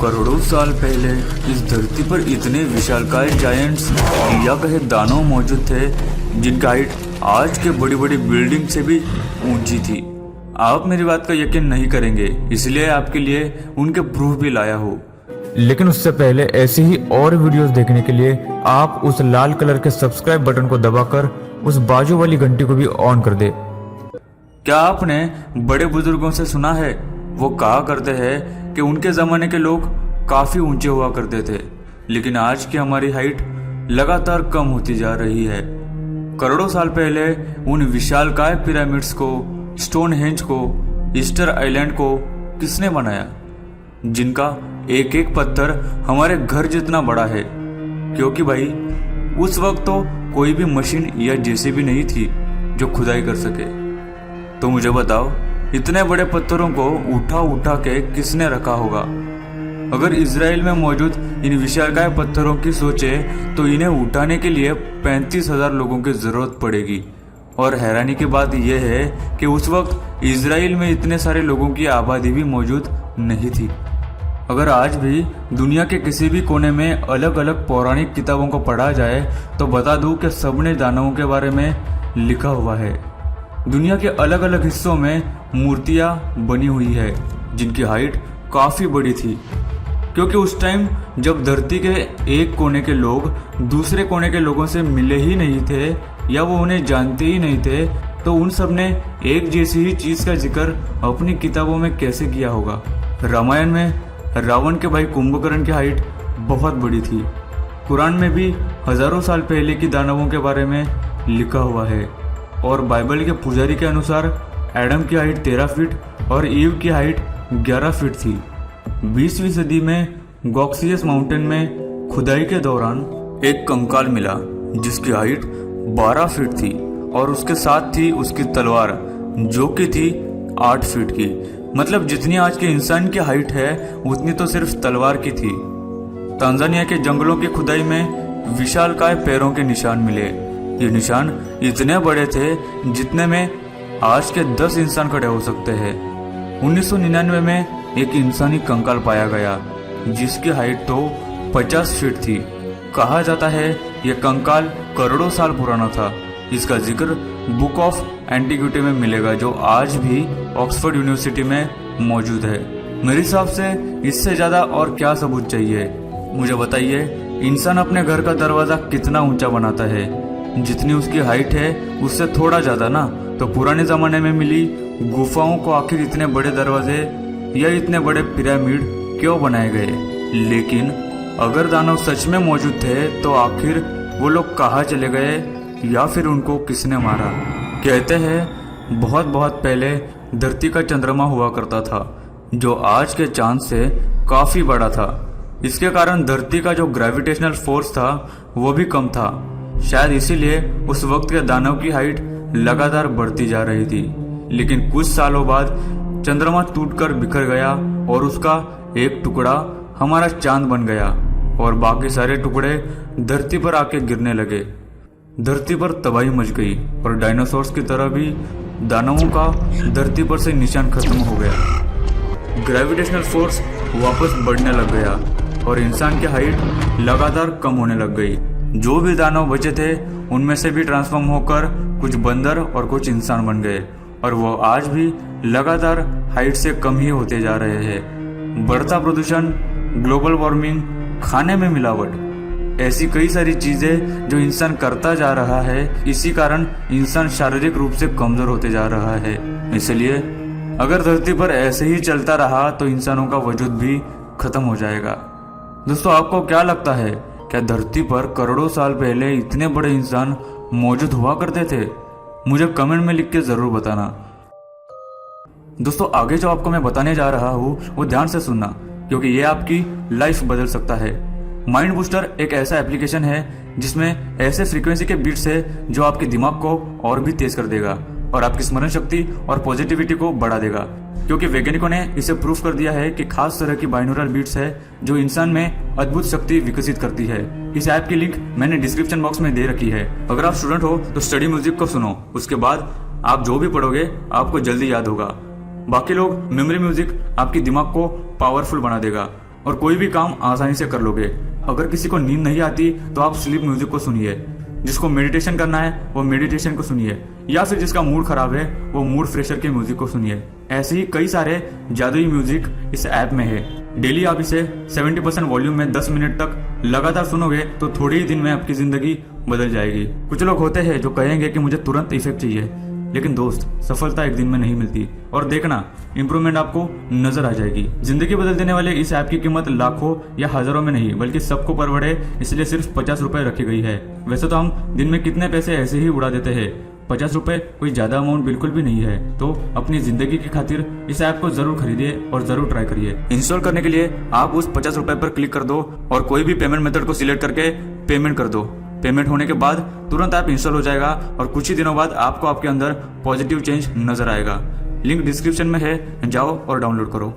करोड़ों साल पहले इस धरती पर इतने विशालकाय जायंट्स या कहे दानव मौजूद थे जिनका हाइट आज के बड़ी बड़ी बिल्डिंग से भी ऊंची थी। आप मेरी बात का यकीन नहीं करेंगे, इसलिए आपके लिए उनके प्रूफ भी लाया हूँ। लेकिन उससे पहले ऐसी ही और वीडियोस देखने के लिए आप उस लाल कलर के सब्सक्राइब बटन को दबाकर उस बाजू वाली घंटी को भी ऑन कर दे। क्या आपने बड़े बुजुर्गों से सुना है, वो कहा करते हैं कि उनके ज़माने के लोग काफ़ी ऊंचे हुआ करते थे, लेकिन आज की हमारी हाइट लगातार कम होती जा रही है। करोड़ों साल पहले उन विशालकाय पिरामिड्स को, स्टोनहेंज को, ईस्टर आइलैंड को किसने बनाया, जिनका एक एक पत्थर हमारे घर जितना बड़ा है? क्योंकि भाई उस वक्त तो कोई भी मशीन या जेसीबी नहीं थी जो खुदाई कर सके। तो मुझे बताओ, इतने बड़े पत्थरों को उठा उठा के किसने रखा होगा? अगर इजराइल में मौजूद इन विशालकाय पत्थरों की सोचे तो इन्हें उठाने के लिए 35,000 लोगों की जरूरत पड़ेगी। और हैरानी की बात यह है कि उस वक्त इजराइल में इतने सारे लोगों की आबादी भी मौजूद नहीं थी। अगर आज भी दुनिया के किसी भी कोने में अलग अलग पौराणिक किताबों को पढ़ा जाए तो बता दूं कि सबने दानवों के बारे में लिखा हुआ है। दुनिया के अलग अलग हिस्सों में मूर्तियां बनी हुई है जिनकी हाइट काफ़ी बड़ी थी, क्योंकि उस टाइम जब धरती के एक कोने के लोग दूसरे कोने के लोगों से मिले ही नहीं थे या वो उन्हें जानते ही नहीं थे, तो उन सब ने एक जैसी ही चीज़ का जिक्र अपनी किताबों में कैसे किया होगा। रामायण में रावण के भाई कुंभकर्ण की हाइट बहुत बड़ी थी। कुरान में भी हजारों साल पहले की दानवों के बारे में लिखा हुआ है। और बाइबल के पुजारी के अनुसार एडम की हाइट 13 फीट और ईव की हाइट 11 फीट थी। 20वीं सदी में गॉक्सियस माउंटेन में खुदाई के दौरान एक कंकाल मिला जिसकी हाइट 12 फीट थी और उसके साथ थी उसकी तलवार जो कि थी 8 फीट की। मतलब जितनी आज के इंसान की हाइट है उतनी तो सिर्फ तलवार की थी। तांजानिया के जंगलों की खुदाई में विशालकाय पैरों के निशान मिले। ये निशान इतने बड़े थे जितने में आज के 10 इंसान खड़े हो सकते हैं। 1999 में एक इंसानी कंकाल पाया गया जिसकी हाइट तो 50 फीट थी। कहा जाता है यह कंकाल करोड़ों साल पुराना था। इसका जिक्र बुक ऑफ एंटीक्विटी में मिलेगा जो आज भी ऑक्सफोर्ड यूनिवर्सिटी में मौजूद है। मेरे हिसाब से इससे ज़्यादा और क्या सबूत चाहिए? मुझे बताइए, इंसान अपने घर का दरवाज़ा कितना ऊंचा बनाता है? जितनी उसकी हाइट है उससे थोड़ा ज़्यादा ना। तो पुराने ज़माने में मिली गुफाओं को आखिर इतने बड़े दरवाजे या इतने बड़े पिरामिड क्यों बनाए गए? लेकिन अगर दानव सच में मौजूद थे तो आखिर वो लोग कहाँ चले गए या फिर उनको किसने मारा? कहते हैं बहुत बहुत पहले धरती का चंद्रमा हुआ करता था जो आज के चांद से काफ़ी बड़ा था। इसके कारण धरती का जो ग्रेविटेशनल फोर्स था वो भी कम था। शायद इसीलिए उस वक्त के दानव की हाइट लगातार बढ़ती जा रही थी। लेकिन कुछ सालों बाद चंद्रमा टूटकर बिखर गया और उसका एक टुकड़ा हमारा चांद बन गया और बाकी सारे टुकड़े धरती पर आके गिरने लगे। धरती पर तबाही मच गई और डायनासोर्स की तरह भी दानवों का धरती पर से निशान खत्म हो गया। ग्रेविटेशनल फोर्स वापस बढ़ने लग गया और इंसान की हाइट लगातार कम होने लग गई। जो भी दानव बचे थे उनमें से भी ट्रांसफॉर्म होकर कुछ बंदर और कुछ इंसान बन गए और वो आज भी लगातार हाइट से कम ही होते जा रहे हैं। बढ़ता प्रदूषण, ग्लोबल वार्मिंग, खाने में मिलावट, ऐसी कई सारी चीजें जो इंसान करता जा रहा है, इसी कारण इंसान शारीरिक रूप से कमजोर होते जा रहा है। इसलिए अगर धरती पर ऐसे ही चलता रहा तो इंसानों का वजूद भी खत्म हो जाएगा। दोस्तों, आपको क्या लगता है, क्या धरती पर करोड़ों साल पहले इतने बड़े इंसान मौजूद हुआ करते थे? मुझे कमेंट में लिख के जरूर बताना। दोस्तों, आगे जो आपको मैं बताने जा रहा हूँ वो ध्यान से सुनना, क्योंकि ये आपकी लाइफ बदल सकता है। माइंड बूस्टर एक ऐसा एप्लीकेशन है जिसमें ऐसे फ्रीक्वेंसी के बीट्स है जो आपके दिमाग को और भी तेज कर देगा और आपकी स्मरण शक्ति और पॉजिटिविटी को बढ़ा देगा। क्योंकि वैज्ञानिकों ने इसे प्रूफ कर दिया है कि खास तरह की बाइनोरल बीट्स है जो इंसान में अद्भुत शक्ति विकसित करती है। इस ऐप की लिंक मैंने डिस्क्रिप्शन बॉक्स में दे रखी है। अगर आप स्टूडेंट हो तो स्टडी म्यूजिक को सुनो, उसके बाद आप जो भी पढ़ोगे आपको जल्दी याद होगा। बाकी लोग मेमोरी म्यूजिक आपके दिमाग को पावरफुल बना देगा। और कोई भी काम आसानी से कर लोगे। अगर किसी को नींद नहीं आती तो आप स्लीप म्यूजिक को सुनिए, जिसको मेडिटेशन करना है वो मेडिटेशन को सुनिए, या फिर जिसका मूड खराब है वो मूड फ्रेशर के म्यूजिक को सुनिए। ऐसे ही कई सारे जादुई म्यूजिक इस ऐप में है। डेली आप इसे 70% वॉल्यूम में 10 मिनट तक लगातार सुनोगे तो थोड़े ही दिन में आपकी जिंदगी बदल जाएगी। कुछ लोग होते हैं जो कहेंगे कि मुझे तुरंत इफेक्ट चाहिए, लेकिन दोस्त सफलता एक दिन में नहीं मिलती, और देखना इंप्रूवमेंट आपको नजर आ जाएगी। जिंदगी बदल देने वाले इस ऐप की कीमत लाखों या हजारों में नहीं बल्कि सबको परवड़े इसलिए सिर्फ 50 रुपए रखी गई है। वैसे तो हम दिन में कितने पैसे ऐसे ही उड़ा देते हैं, 50 रुपए कोई ज्यादा अमाउंट बिल्कुल भी नहीं है। तो अपनी जिंदगी की खातिर इस ऐप को जरूर खरीदिए और जरूर ट्राई करिए। इंस्टॉल करने के लिए आप उस 50 रुपए पर क्लिक कर दो और कोई भी पेमेंट मेथड को सिलेक्ट करके पेमेंट कर दो। पेमेंट होने के बाद तुरंत ऐप इंस्टॉल हो जाएगा और कुछ ही दिनों बाद आपको आपके अंदर पॉजिटिव चेंज नजर आएगा। लिंक डिस्क्रिप्शन में है, जाओ और डाउनलोड करो।